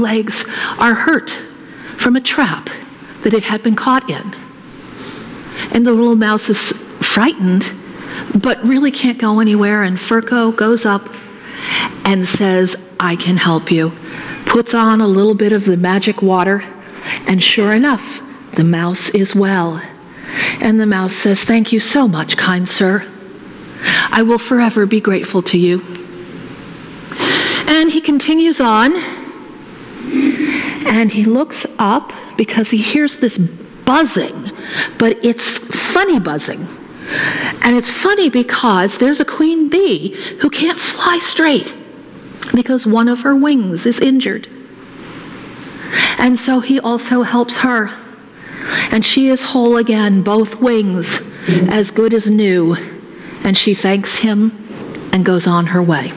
legs are hurt from a trap that it had been caught in. And the little mouse is frightened, but really can't go anywhere. And Furco goes up and says, I can help you. Puts on a little bit of the magic water, and sure enough, the mouse is well. And the mouse says, thank you so much, kind sir. I will forever be grateful to you. And he continues on, and he looks up because he hears this buzzing, but it's funny buzzing. And it's funny because there's a queen bee who can't fly straight because one of her wings is injured. And so he also helps her. And she is whole again, both wings as good as new. And she thanks him and goes on her way.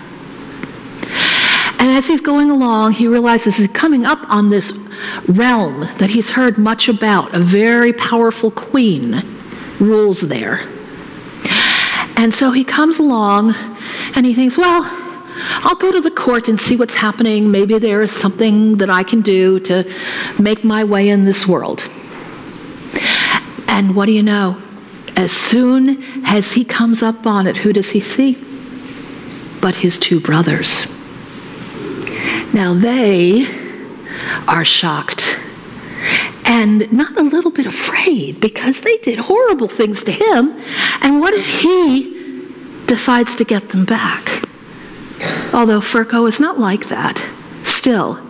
And as he's going along, he realizes he's coming up on this realm that he's heard much about. A very powerful queen rules there. And so he comes along and he thinks, well, I'll go to the court and see what's happening. Maybe there is something that I can do to make my way in this world. And what do you know? As soon as he comes up on it, who does he see? But his two brothers. Now they are shocked and not a little bit afraid because they did horrible things to him. And what if he decides to get them back? Although Furco is not like that, still,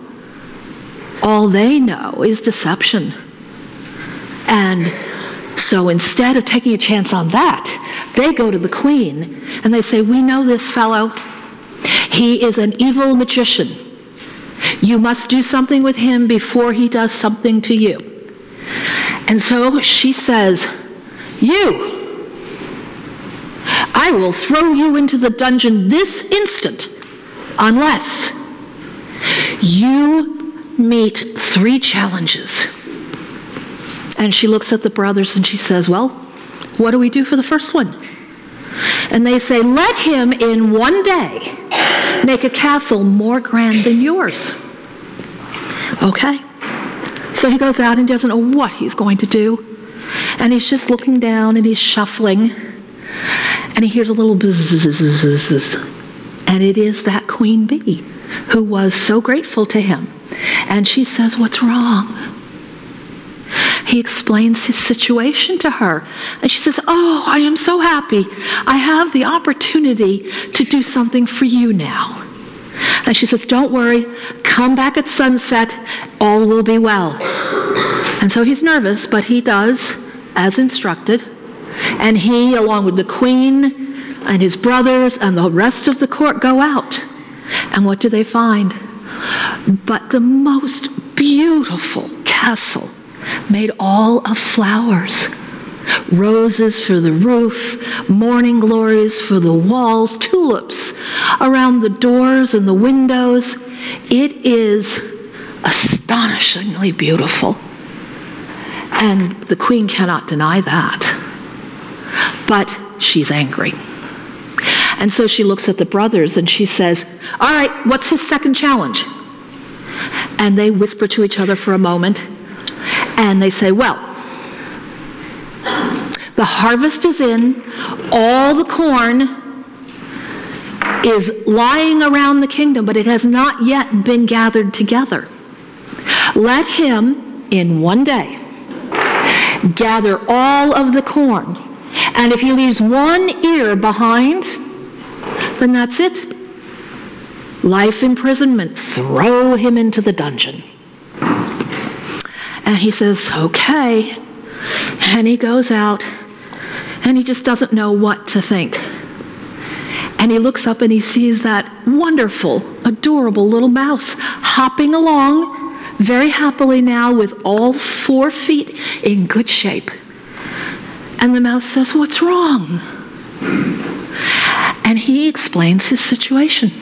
all they know is deception. And so instead of taking a chance on that, they go to the queen and they say, we know this fellow. He is an evil magician. You must do something with him before he does something to you. And so she says, I will throw you into the dungeon this instant unless you meet 3 challenges. And she looks at the brothers and she says, well, what do we do for the first one? And they say, let him in one day make a castle more grand than yours. Okay. So he goes out and doesn't know what he's going to do. And he's just looking down and he's shuffling. And he hears a little buzz. And it is that queen bee who was so grateful to him. And she says, what's wrong? He explains his situation to her. And she says, oh, I am so happy. I have the opportunity to do something for you now. And she says, don't worry. Come back at sunset. All will be well. And so he's nervous, but he does as instructed. And he, along with the queen and his brothers and the rest of the court, go out. And what do they find? But the most beautiful castle, made all of flowers. Roses for the roof, morning glories for the walls, tulips around the doors and the windows. It is astonishingly beautiful. And the queen cannot deny that. But she's angry. And so she looks at the brothers and she says, all right, what's his second challenge? And they whisper to each other for a moment. And they say, well, the harvest is in, all the corn is lying around the kingdom, but it has not yet been gathered together. Let him, in one day, gather all of the corn. And if he leaves one ear behind, then that's it. Life imprisonment, throw him into the dungeon. And he says, okay. And he goes out, and he just doesn't know what to think. And he looks up and he sees that wonderful, adorable little mouse hopping along very happily now with all 4 feet in good shape. And the mouse says, what's wrong? And he explains his situation.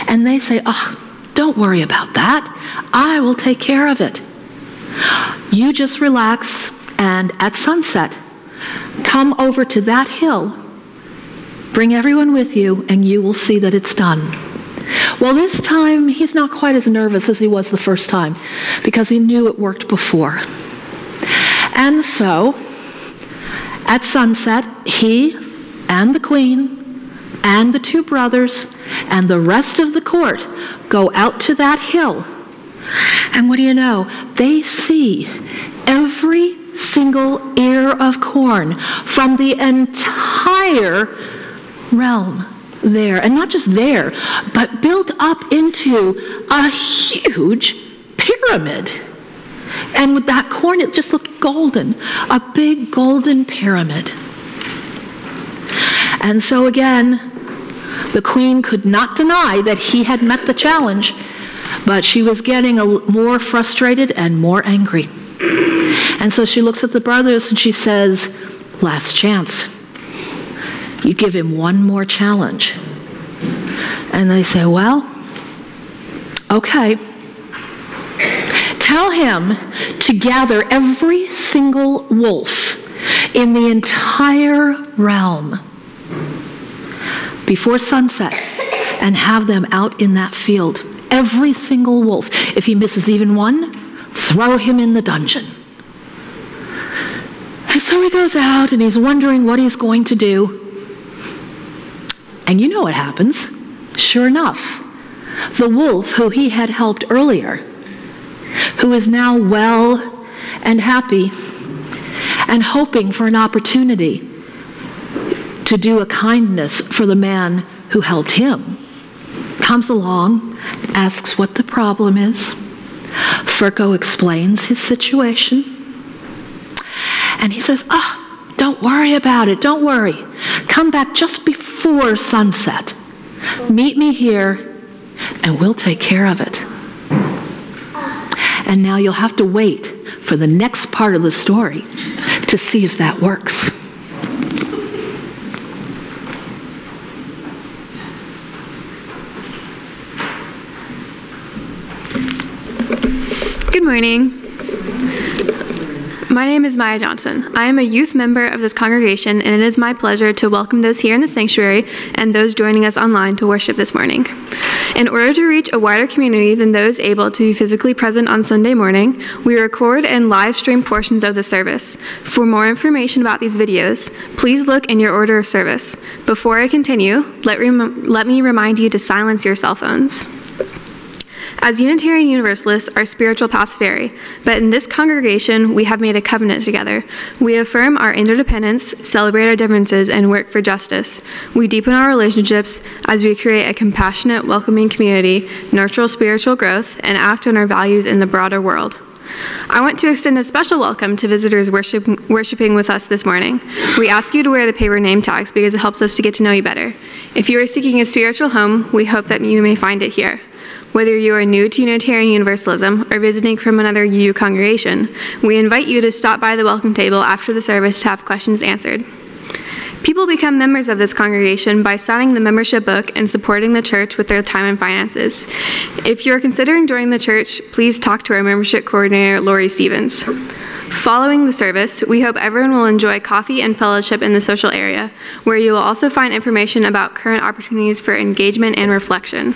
And they say, oh, don't worry about that. I will take care of it. You just relax, and at sunset, come over to that hill, bring everyone with you, and you will see that it's done. Well, this time, he's not quite as nervous as he was the first time because he knew it worked before. And so, at sunset, he and the queen and the two brothers and the rest of the court go out to that hill. And what do you know? They see every single ear of corn from the entire realm there. And not just there, but built up into a huge pyramid. And with that corn, it just looked golden, a big golden pyramid. And so again, the queen could not deny that he had met the challenge, but she was getting more frustrated and more angry. And so she looks at the brothers and she says, last chance. You give him one more challenge. And they say, well, okay. Tell him to gather every single wolf in the entire realm before sunset and have them out in that field. Every single wolf. If he misses even one, throw him in the dungeon. And so he goes out and he's wondering what he's going to do. And you know what happens. Sure enough, the wolf who he had helped earlier, who is now well and happy and hoping for an opportunity to do a kindness for the man who helped him, comes along, asks what the problem is. Furco explains his situation. And he says, don't worry about it, don't worry. Come back just before sunset. Meet me here, and we'll take care of it. And now you'll have to wait for the next part of the story to see if that works. Good morning. My name is Maya Johnson. I am a youth member of this congregation, and it is my pleasure to welcome those here in the sanctuary and those joining us online to worship this morning. In order to reach a wider community than those able to be physically present on Sunday morning, we record and live stream portions of the service. For more information about these videos, please look in your order of service. Before I continue, let me remind you to silence your cell phones. As Unitarian Universalists, our spiritual paths vary, but in this congregation, we have made a covenant together. We affirm our interdependence, celebrate our differences, and work for justice. We deepen our relationships as we create a compassionate, welcoming community, nurture spiritual growth, and act on our values in the broader world. I want to extend a special welcome to visitors worshiping with us this morning. We ask you to wear the paper name tags because it helps us to get to know you better. If you are seeking a spiritual home, we hope that you may find it here. Whether you are new to Unitarian Universalism or visiting from another UU congregation, we invite you to stop by the welcome table after the service to have questions answered. People become members of this congregation by signing the membership book and supporting the church with their time and finances. If you're considering joining the church, please talk to our membership coordinator, Lori Stevens. Following the service, we hope everyone will enjoy coffee and fellowship in the social area, where you will also find information about current opportunities for engagement and reflection.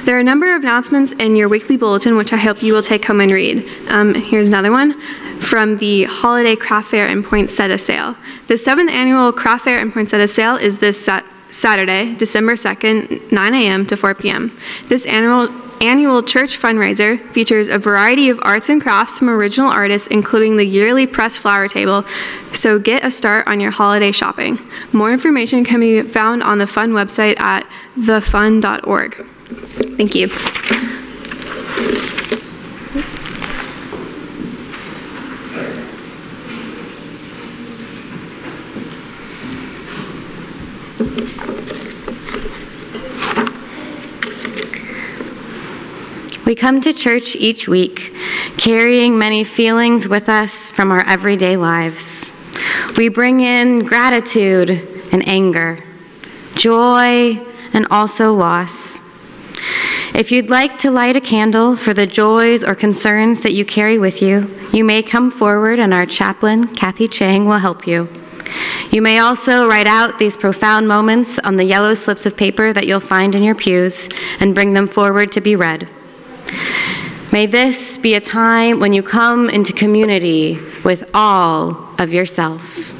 There are a number of announcements in your weekly bulletin, which I hope you will take home and read. Here's another one from the Holiday Craft Fair and Poinsettia Sale. The 7th Annual Craft Fair and Poinsettia Sale is this Saturday, December 2nd, 9 a.m. to 4 p.m. This annual church fundraiser features a variety of arts and crafts from original artists, including the yearly pressed flower table, so get a start on your holiday shopping. More information can be found on the Fund website at thefund.org. Thank you. We come to church each week, carrying many feelings with us from our everyday lives. We bring in gratitude and anger, joy and also loss. If you'd like to light a candle for the joys or concerns that you carry with you, you may come forward and our chaplain, Kathy Chang, will help you. You may also write out these profound moments on the yellow slips of paper that you'll find in your pews and bring them forward to be read. May this be a time when you come into community with all of yourself.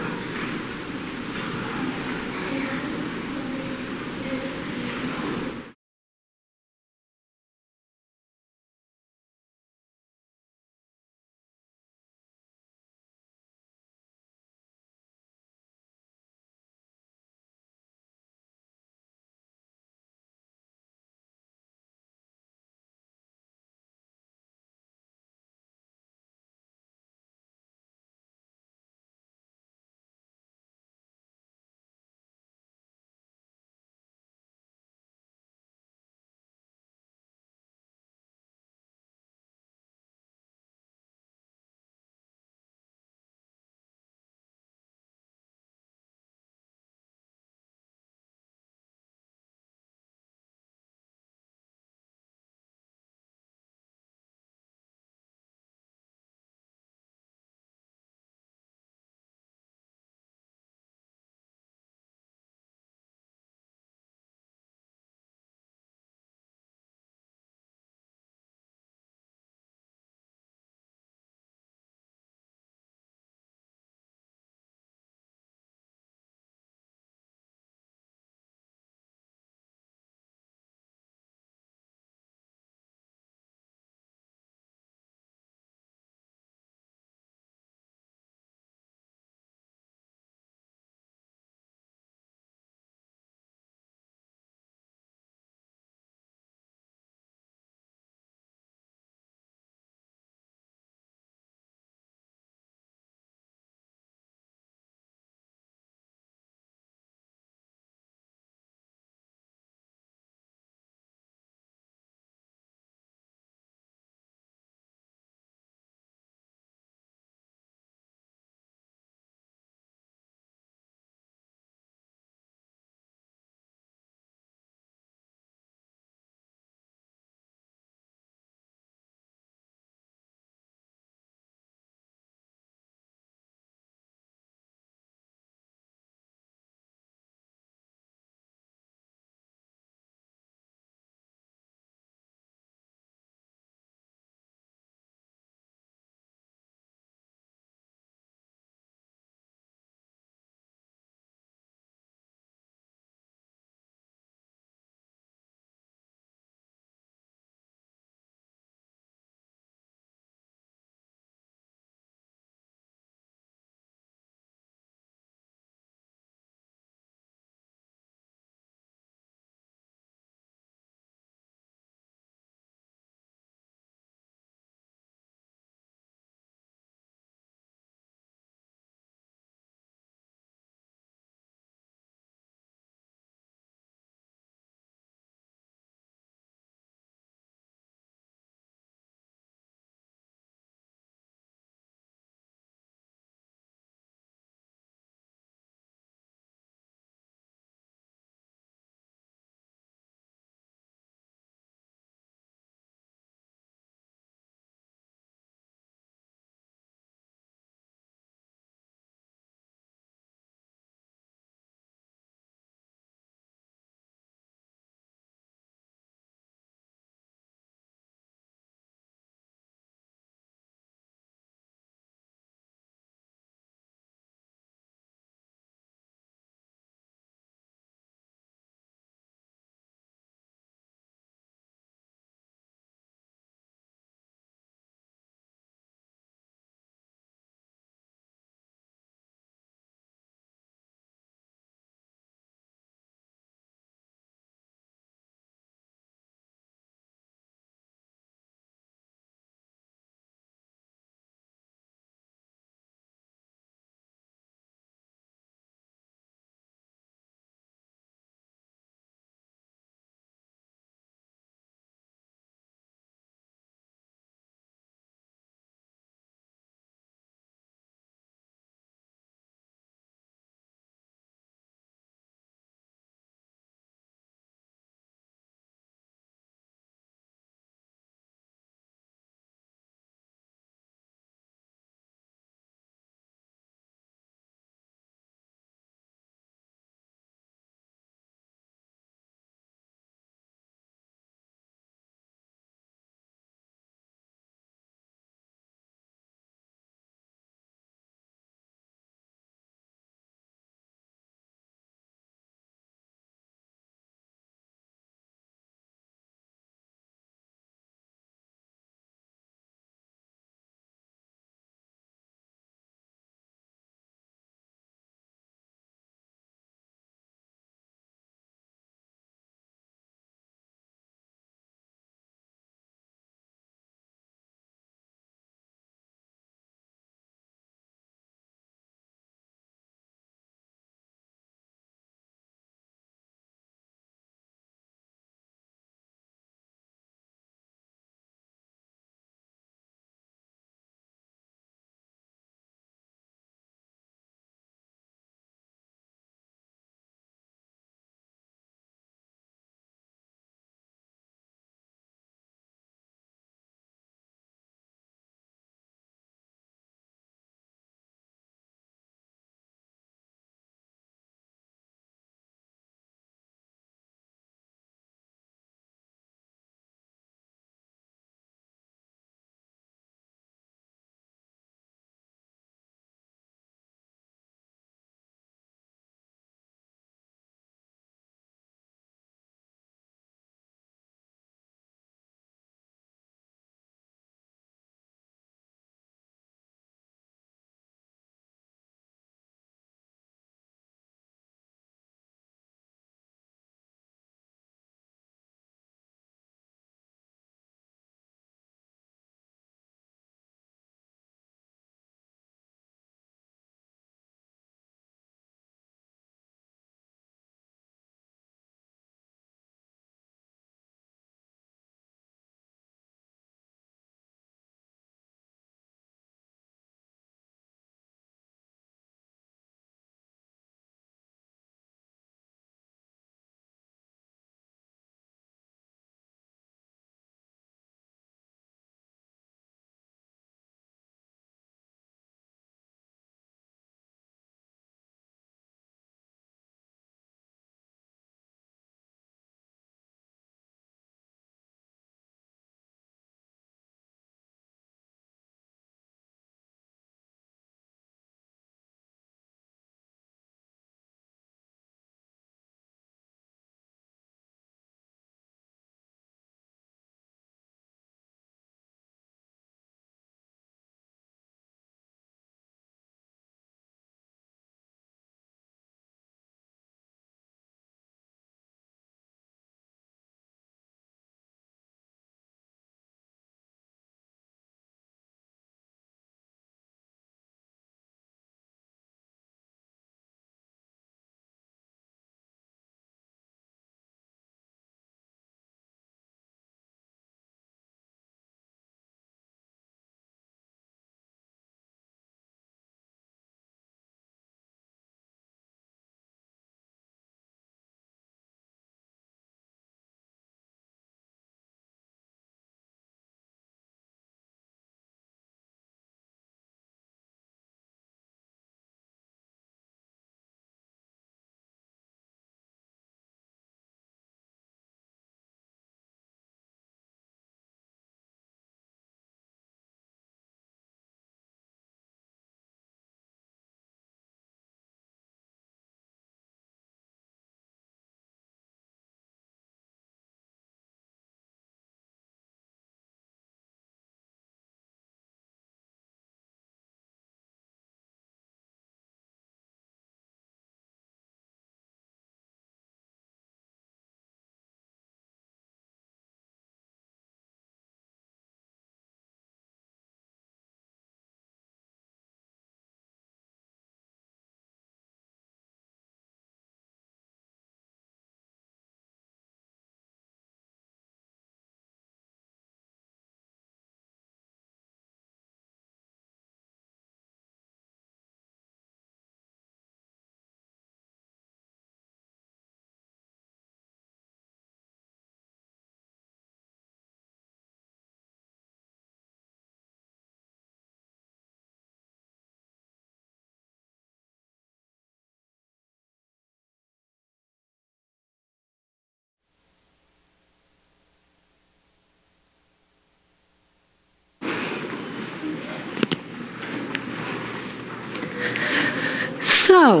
So,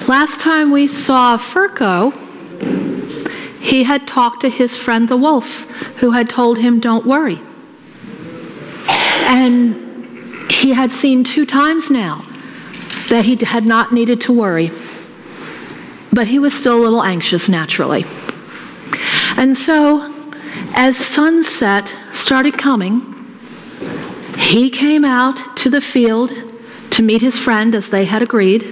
last time we saw Furco, he had talked to his friend the wolf, who had told him, don't worry. And he had seen 2 times now that he had not needed to worry. But he was still a little anxious, naturally. And so, as sunset started coming, he came out to the field to meet his friend as they had agreed.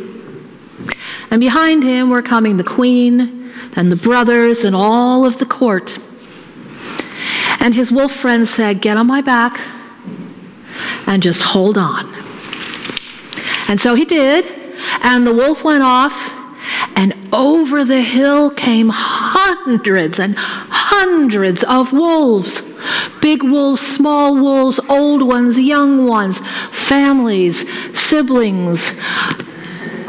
And behind him were coming the queen and the brothers and all of the court. And his wolf friend said, get on my back and just hold on. And so he did, and the wolf went off, and over the hill came hundreds and hundreds of wolves. Big wolves, small wolves, old ones, young ones, families, siblings,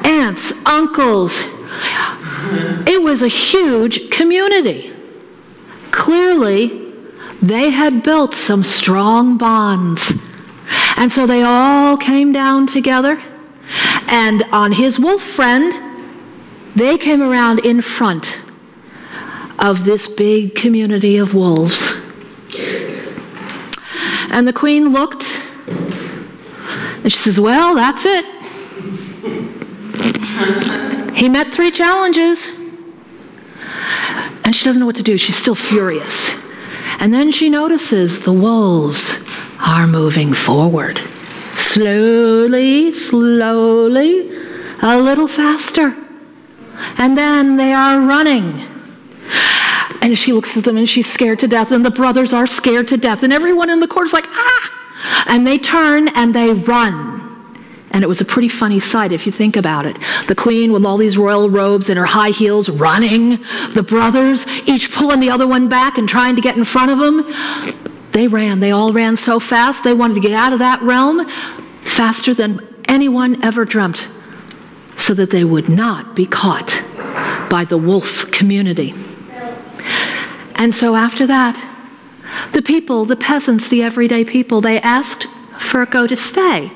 aunts, uncles. It was a huge community. Clearly, they had built some strong bonds. And so they all came down together, and on his wolf friend, they came around in front of this big community of wolves. And the queen looked, and she says, well, that's it. He met 3 challenges. And she doesn't know what to do. She's still furious. And then she notices the wolves are moving forward. Slowly, slowly, a little faster. And then they are running. And she looks at them and she's scared to death, and the brothers are scared to death, and everyone in the court is like, ah! And they turn and they run. And it was a pretty funny sight if you think about it. The queen with all these royal robes and her high heels running. The brothers each pulling the other one back and trying to get in front of them. They ran. They all ran so fast. They wanted to get out of that realm faster than anyone ever dreamt, so that they would not be caught by the wolf community. And so after that, the people, the peasants, the everyday people, they asked Furco to stay.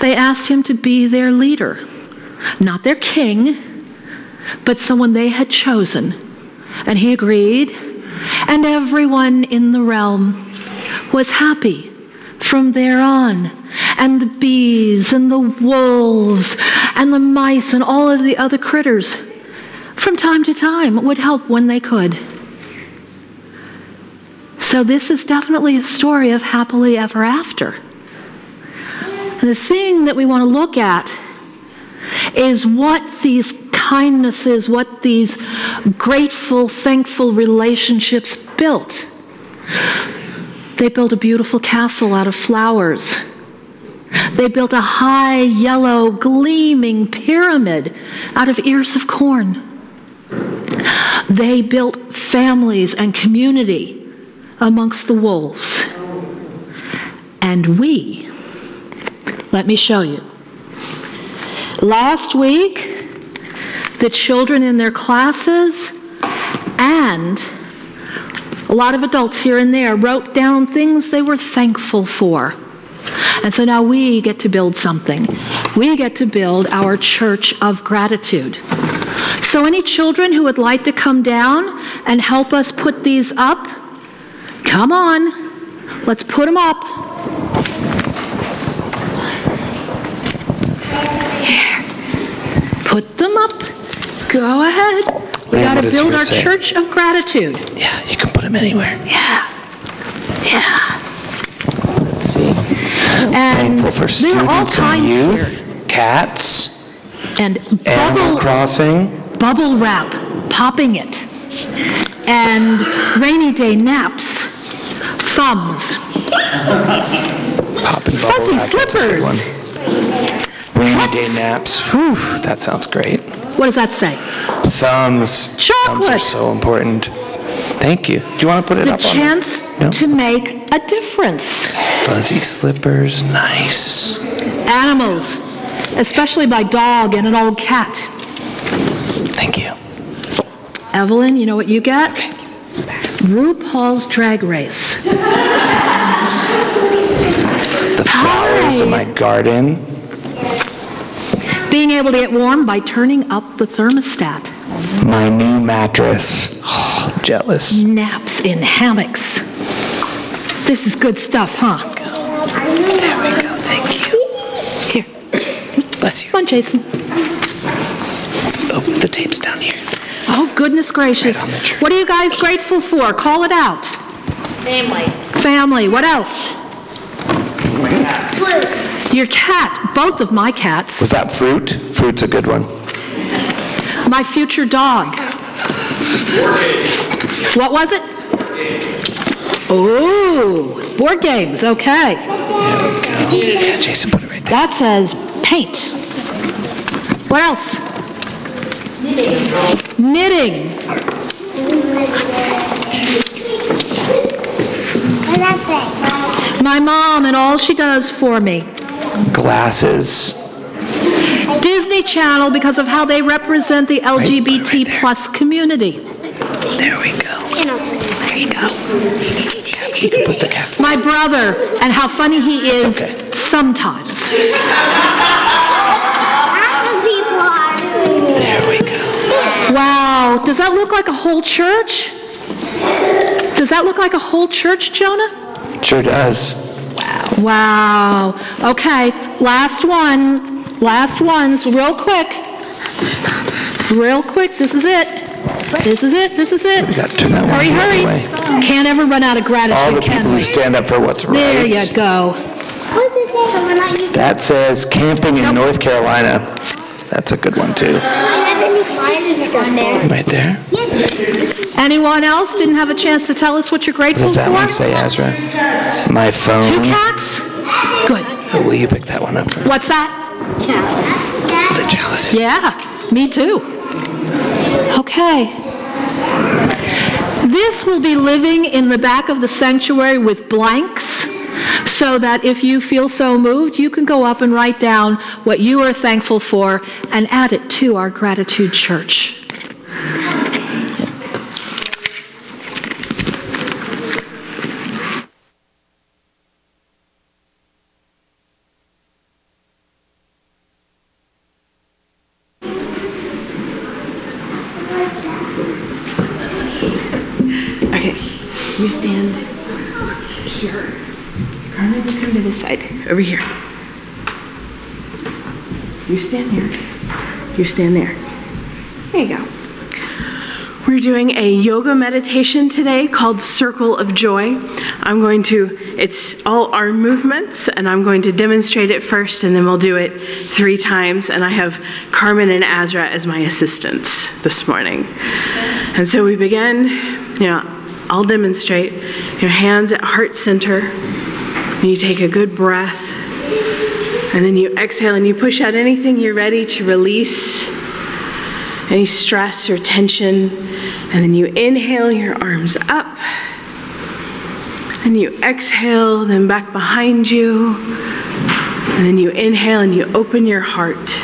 They asked him to be their leader, not their king, but someone they had chosen. And he agreed, and everyone in the realm was happy from there on. And the bees and the wolves and the mice and all of the other critters, from time to time, would help when they could. So this is definitely a story of happily ever after. And the thing that we want to look at is what these kindnesses, what these grateful, thankful relationships built. They built a beautiful castle out of flowers. They built a high, yellow, gleaming pyramid out of ears of corn. They built families and community amongst the wolves. And we, let me show you. Last week, the children in their classes and a lot of adults here and there wrote down things they were thankful for. And so now we get to build something. We get to build our church of gratitude. So any children who would like to come down and help us put these up, come on, let's put them up. Here, put them up. Go ahead. We got to build our church of gratitude. Yeah, you can put them anywhere. Yeah. Yeah. Let's see. And thankful for students and youth, cats, and Animal Crossing, bubble wrap, popping it, and rainy day naps, thumbs, popping bubble fuzzy wrap, slippers, rainy day naps. Whew, that sounds great. What does that say? Thumbs. Chocolate. Thumbs are so important. Thank you. Do you want to put it up on the chance to make a difference. Fuzzy slippers, nice. Animals, especially my dog and an old cat. Thank you. Evelyn, you know what you get? RuPaul's Drag Race. The flowers in my garden. Being able to get warm by turning up the thermostat. My new mattress. Oh, jealous. Naps in hammocks. This is good stuff, huh? There we go. Thank you. Here. Bless you. Come on, Jason. Oh, the tape's down here. Oh, goodness gracious. Right on the tree. What are you guys grateful for? Call it out. Family. Family. What else? Fruit. Your cat. Both of my cats. Was that fruit? Fruit's a good one. My future dog. What was it? Oh, board games. Okay. Yeah, Jason, put it right there. That says paint. What else? Knitting. What does that say? My mom and all she does for me. Glasses. Disney Channel because of how they represent the LGBT there. plus community. There we go. And also, There you go. Cats, you can put the cats. My brother and how funny he is okay. sometimes. lots of people are doing it. There we go. Wow. Does that look like a whole church? Does that look like a whole church, Jonah? Sure does. Wow. Okay, last one. Last ones, real quick. Real quick, this is it. This is it, this is it. We got to turn that one Hurry, the other hurry. way. Can't ever run out of All the gratitude, can people who we? stand up for what's right. There you go. What's it say? So we're not using That says camping in North Carolina. That's a good one too. any slimy stuff there. Right there. Yes. Anyone else didn't have a chance to tell us what you're What grateful does that for? one say, Ezra? My phone. 2 cats? Good. Oh, will you pick that one up for me? What's that? The chalice. Yeah, me too. Okay. This will be living in the back of the sanctuary with blanks so that if you feel so moved, you can go up and write down what you are thankful for and add it to our gratitude church. Okay, you stand here. Carmen, you come to this side, over here. You stand here. You stand there. There you go. We're doing a yoga meditation today called Circle of Joy. It's all arm movements, and I'm going to demonstrate it first, and then we'll do it 3 times. And I have Carmen and Azra as my assistants this morning. And so we begin, I'll demonstrate. Your hands at heart center, and you take a good breath, and then you exhale and you push out anything you're ready to release, any stress or tension, and then you inhale your arms up, and you exhale them back behind you, and then you inhale and you open your heart.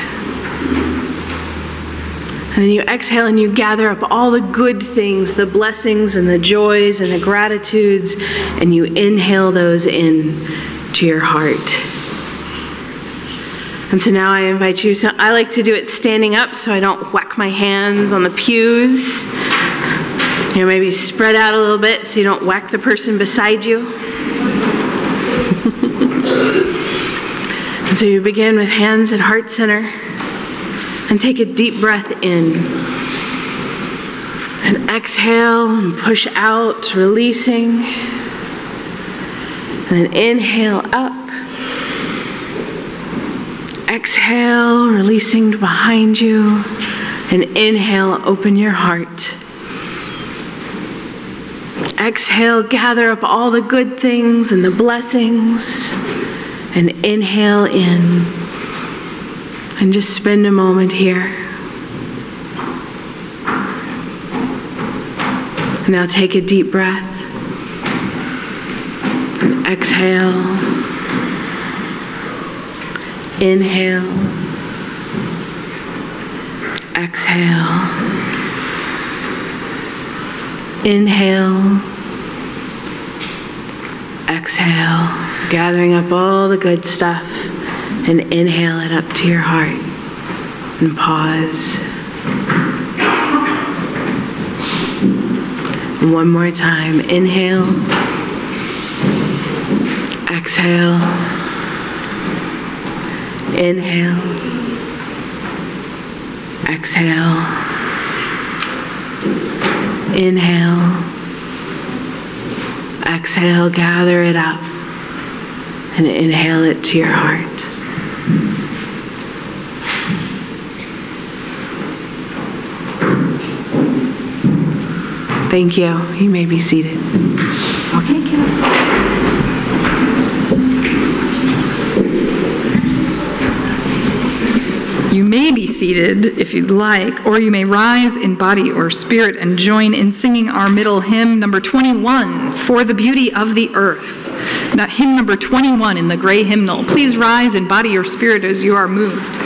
And then you exhale and you gather up all the good things, the blessings and the joys and the gratitudes, and you inhale those in to your heart. And so now I invite you, so I like to do it standing up so I don't whack my hands on the pews. Maybe spread out a little bit so you don't whack the person beside you. And so you begin with hands at heart center. And take a deep breath in. And exhale and push out, releasing. And then inhale up. Exhale, releasing to behind you. And inhale, open your heart. Exhale, gather up all the good things and the blessings. And inhale in. And just spend a moment here. Now take a deep breath. And exhale. Inhale. Exhale. Inhale. Exhale. Gathering up all the good stuff. And inhale it up to your heart. And pause. And one more time. Inhale. Exhale. Inhale. Exhale. Inhale. Exhale, gather it up. And inhale it to your heart. Thank you. You may be seated. Okay, kiddo. You may be seated if you'd like, or you may rise in body or spirit and join in singing our middle hymn, number 21, For the Beauty of the Earth. Now, hymn number 21 in the gray hymnal. Please rise in body or spirit as you are moved.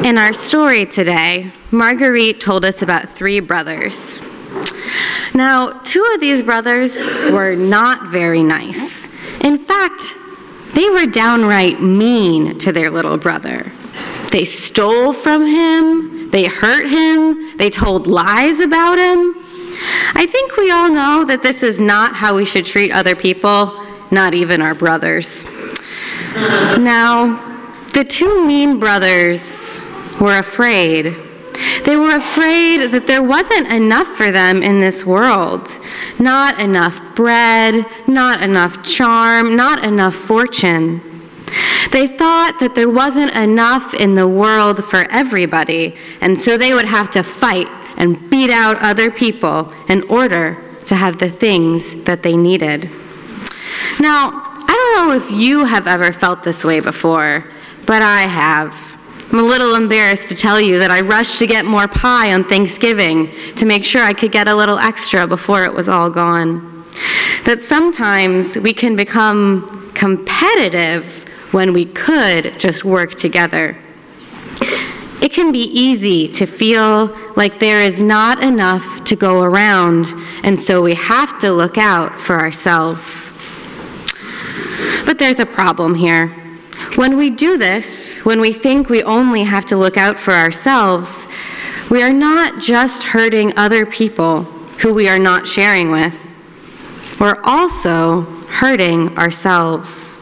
In our story today, Marguerite told us about 3 brothers. Now, 2 of these brothers were not very nice. In fact, they were downright mean to their little brother. They stole from him, they hurt him, they told lies about him. I think we all know that this is not how we should treat other people, not even our brothers. Now, the 2 mean brothers were afraid. They were afraid that there wasn't enough for them in this world. Not enough bread, not enough charm, not enough fortune. They thought that there wasn't enough in the world for everybody, and so they would have to fight and beat out other people in order to have the things that they needed. Now, I don't know if you have ever felt this way before, but I have. I'm a little embarrassed to tell you that I rushed to get more pie on Thanksgiving to make sure I could get a little extra before it was all gone. That sometimes we can become competitive when we could just work together. It can be easy to feel like there is not enough to go around, and so we have to look out for ourselves. But there's a problem here. When we do this, when we think we only have to look out for ourselves, we are not just hurting other people, who we are not sharing with, we're also hurting ourselves.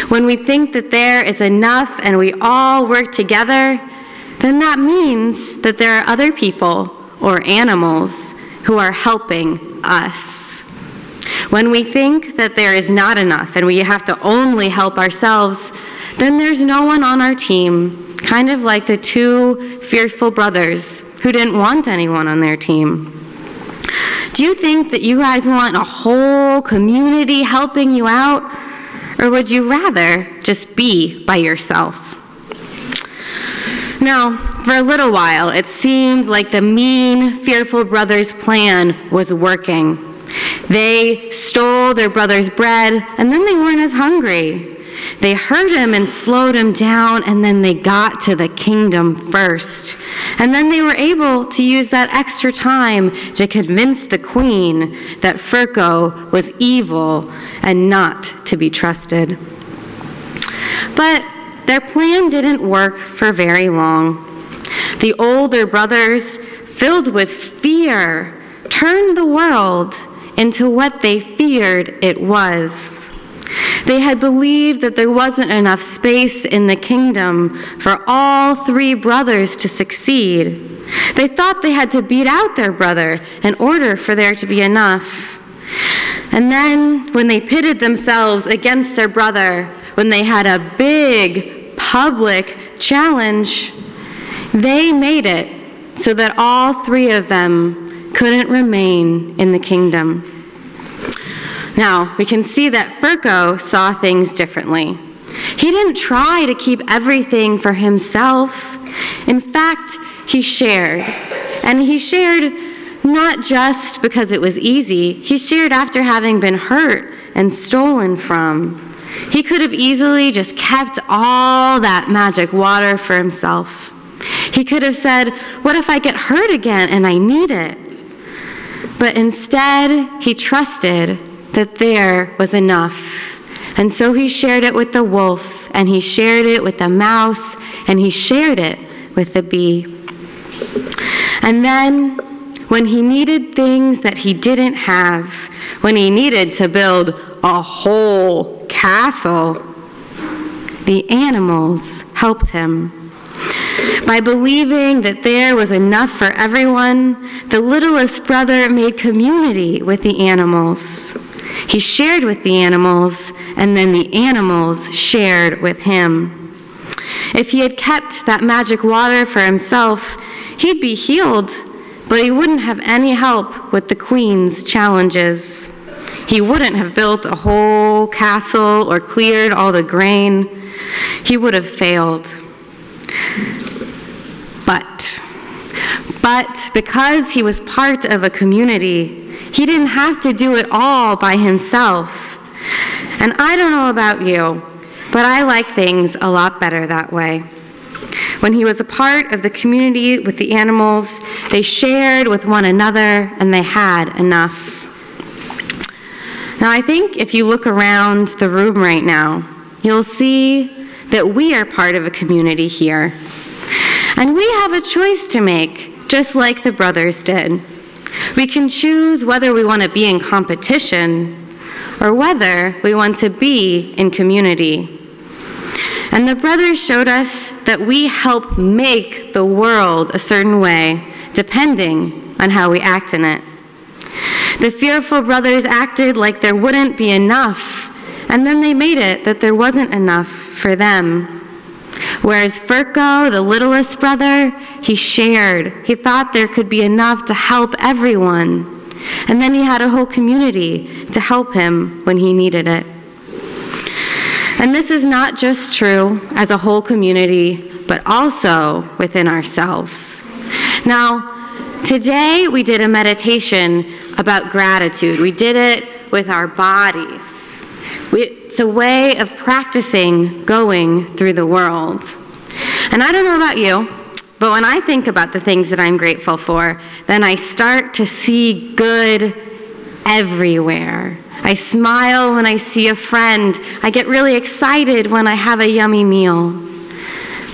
When we think that there is enough and we all work together, then that means that there are other people or animals who are helping us. When we think that there is not enough and we have to only help ourselves, then there's no one on our team, kind of like the two fearful brothers who didn't want anyone on their team. Do you think that you guys want a whole community helping you out? Or would you rather just be by yourself? Now, for a little while, it seemed like the mean, fearful brothers' plan was working. They stole their brother's bread, and then they weren't as hungry. They hurt him and slowed him down, and then they got to the kingdom first. And then they were able to use that extra time to convince the queen that Furco was evil and not to be trusted. But their plan didn't work for very long. The older brothers, filled with fear, turned the world into what they feared it was. They had believed that there wasn't enough space in the kingdom for all three brothers to succeed. They thought they had to beat out their brother in order for there to be enough. And then, when they pitted themselves against their brother, when they had a big public challenge, they made it so that all three of them couldn't remain in the kingdom. Now, we can see that Furco saw things differently. He didn't try to keep everything for himself. In fact, he shared. And he shared not just because it was easy. He shared after having been hurt and stolen from. He could have easily just kept all that magic water for himself. He could have said, "What if I get hurt again and I need it?" But instead, he trusted that there was enough. And so he shared it with the wolf, and he shared it with the mouse, and he shared it with the bee. And then, when he needed things that he didn't have, when he needed to build a whole castle, the animals helped him. By believing that there was enough for everyone, the littlest brother made community with the animals. He shared with the animals, and then the animals shared with him. If he had kept that magic water for himself, he'd be healed, but he wouldn't have any help with the queen's challenges. He wouldn't have built a whole castle or cleared all the grain. He would have failed. But because he was part of a community, he didn't have to do it all by himself. And I don't know about you, but I like things a lot better that way. When he was a part of the community with the animals, they shared with one another and they had enough. Now, I think if you look around the room right now, you'll see that we are part of a community here. And we have a choice to make, just like the brothers did. We can choose whether we want to be in competition or whether we want to be in community. And the brothers showed us that we help make the world a certain way, depending on how we act in it. The fearful brothers acted like there wouldn't be enough, and then they made it that there wasn't enough for them. Whereas Furco, the littlest brother, he shared. He thought there could be enough to help everyone. And then he had a whole community to help him when he needed it. And this is not just true as a whole community, but also within ourselves. Now, today we did a meditation about gratitude. We did it with our bodies. It's a way of practicing going through the world. And I don't know about you, but when I think about the things that I'm grateful for, then I start to see good everywhere. I smile when I see a friend. I get really excited when I have a yummy meal.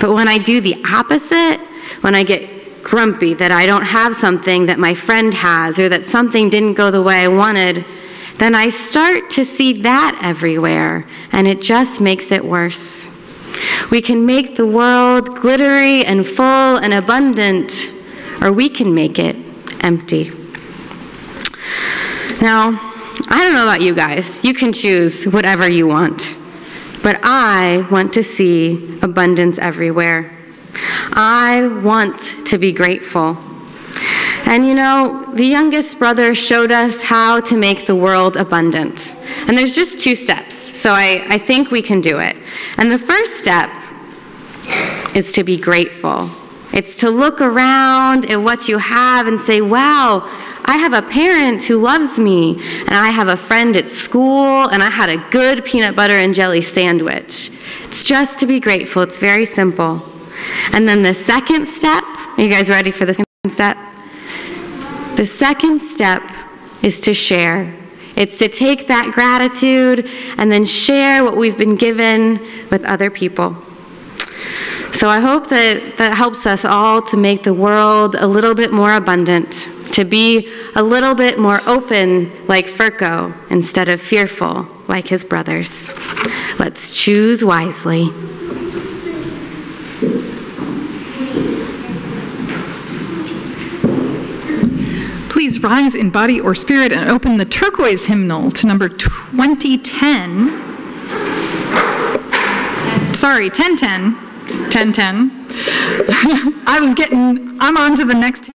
But when I do the opposite, when I get grumpy that I don't have something that my friend has, or that something didn't go the way I wanted, then I start to see that everywhere, and it just makes it worse. We can make the world glittery and full and abundant, or we can make it empty. Now, I don't know about you guys. You can choose whatever you want. But I want to see abundance everywhere. I want to be grateful. And you know, the youngest brother showed us how to make the world abundant. And there's just 2 steps, so I think we can do it. And the first step is to be grateful. It's to look around at what you have and say, wow, I have a parent who loves me, and I have a friend at school, and I had a good peanut butter and jelly sandwich. It's just to be grateful. It's very simple. And then the second step, are you guys ready for the second step? The second step is to share. It's to take that gratitude and then share what we've been given with other people. So I hope that helps us all to make the world a little bit more abundant, to be a little bit more open like Furco instead of fearful like his brothers. Let's choose wisely. Please rise in body or spirit and open the turquoise hymnal to number 2010. Sorry, 1010. 1010. I'm on to the next.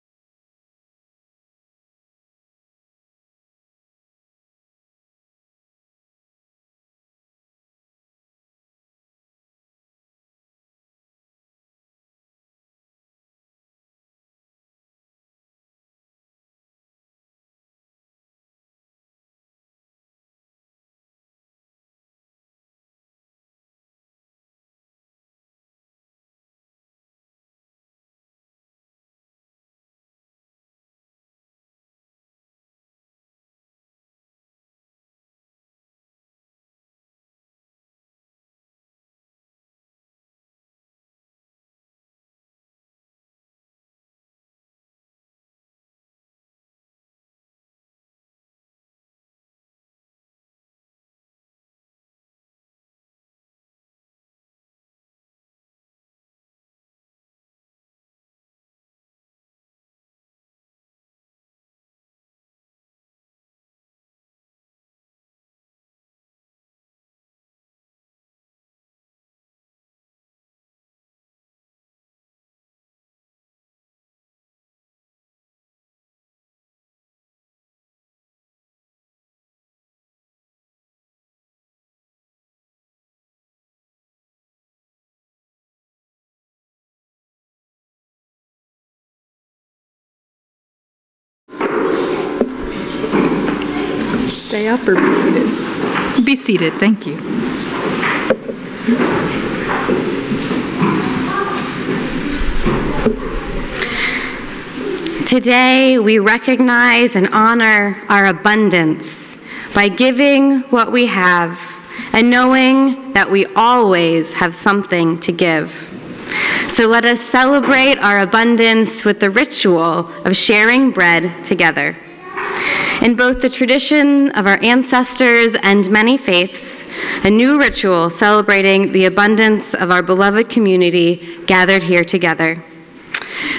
Stay up or be seated? Be seated, thank you. Today, we recognize and honor our abundance by giving what we have and knowing that we always have something to give. So let us celebrate our abundance with the ritual of sharing bread together. In both the tradition of our ancestors and many faiths, a new ritual celebrating the abundance of our beloved community gathered here together.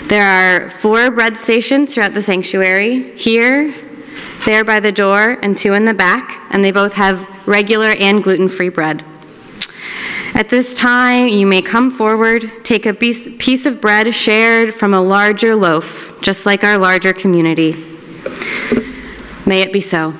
There are 4 bread stations throughout the sanctuary, here, there by the door, and 2 in the back, and they both have regular and gluten-free bread. At this time, you may come forward, take a piece of bread shared from a larger loaf, just like our larger community. May it be so.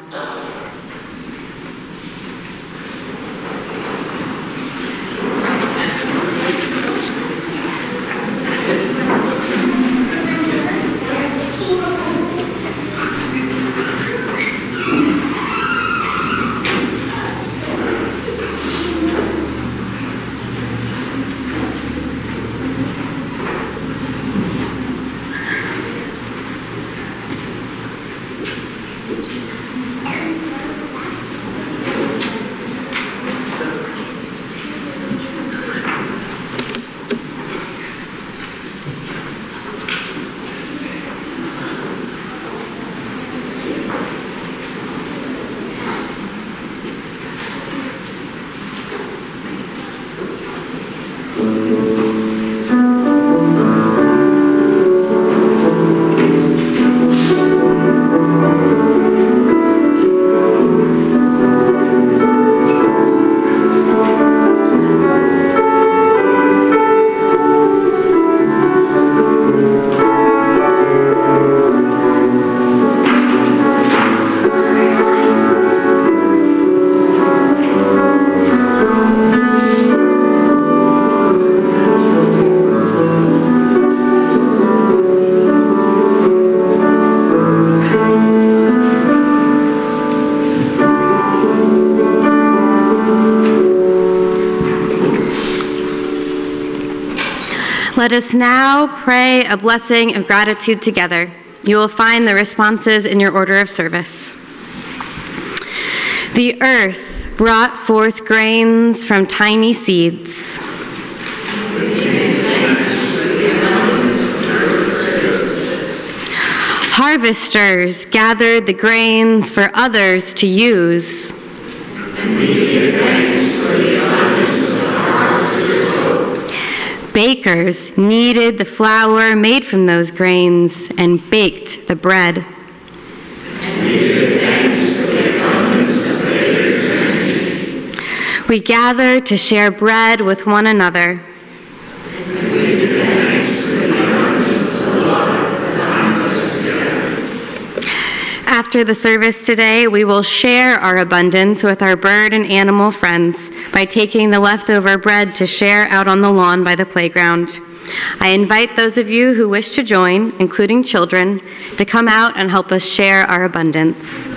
Let us now pray a blessing of gratitude together. You will find the responses in your order of service. The earth brought forth grains from tiny seeds. Harvesters gathered the grains for others to use. Bakers kneaded the flour made from those grains and baked the bread. We gather to share bread with one another. After the service today, we will share our abundance with our bird and animal friends by taking the leftover bread to share out on the lawn by the playground. I invite those of you who wish to join, including children, to come out and help us share our abundance.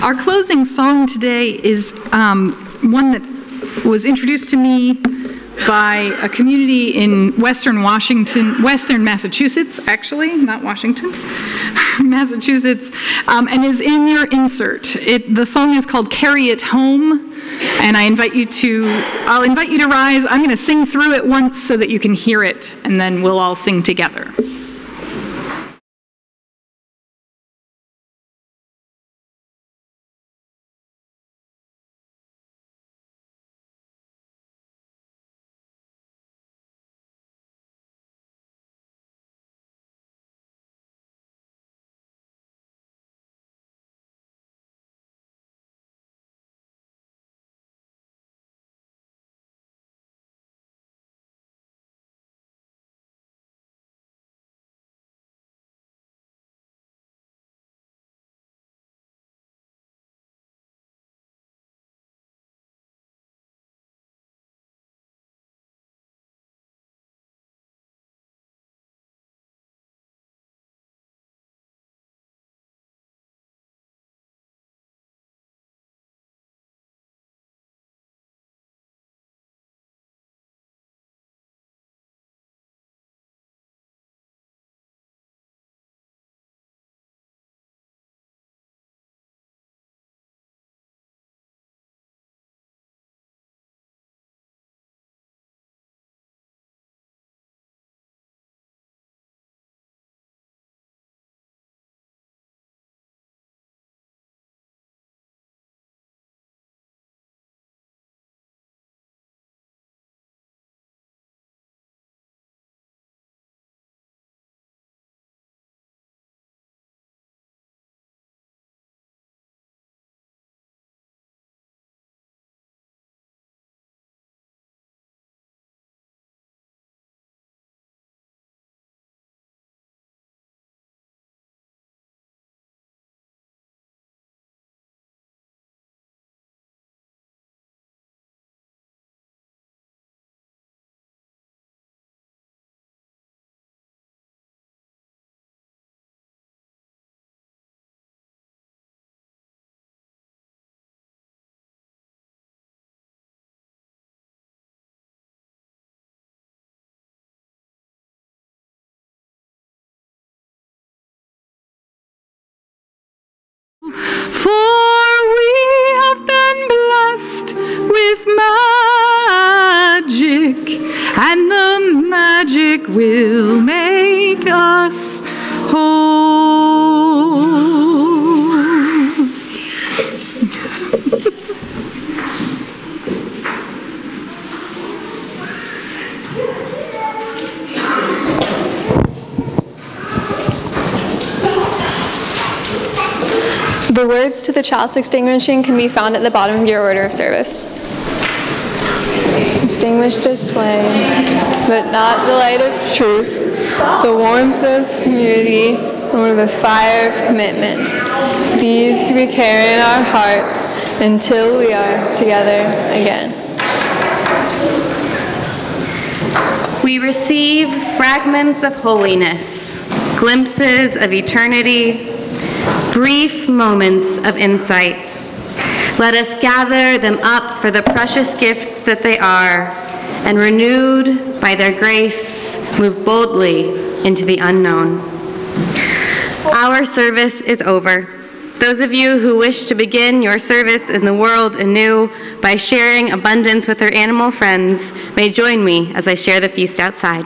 Our closing song today is one that was introduced to me by a community in Western Massachusetts, actually, not Washington, Massachusetts, and is in your insert. The song is called Carry It Home, and I'll invite you to rise. I'm going to sing through it once so that you can hear it, and then we'll all sing together. For we have been blessed with magic, and the magic will make us whole. The words to the chalice extinguishing can be found at the bottom of your order of service. Extinguish this flame, but not the light of truth, the warmth of community, or the fire of commitment. These we carry in our hearts until we are together again. We receive fragments of holiness, glimpses of eternity, brief moments of insight. Let us gather them up for the precious gifts that they are, and renewed by their grace, move boldly into the unknown. Our service is over. Those of you who wish to begin your service in the world anew by sharing abundance with their animal friends may join me as I share the feast outside.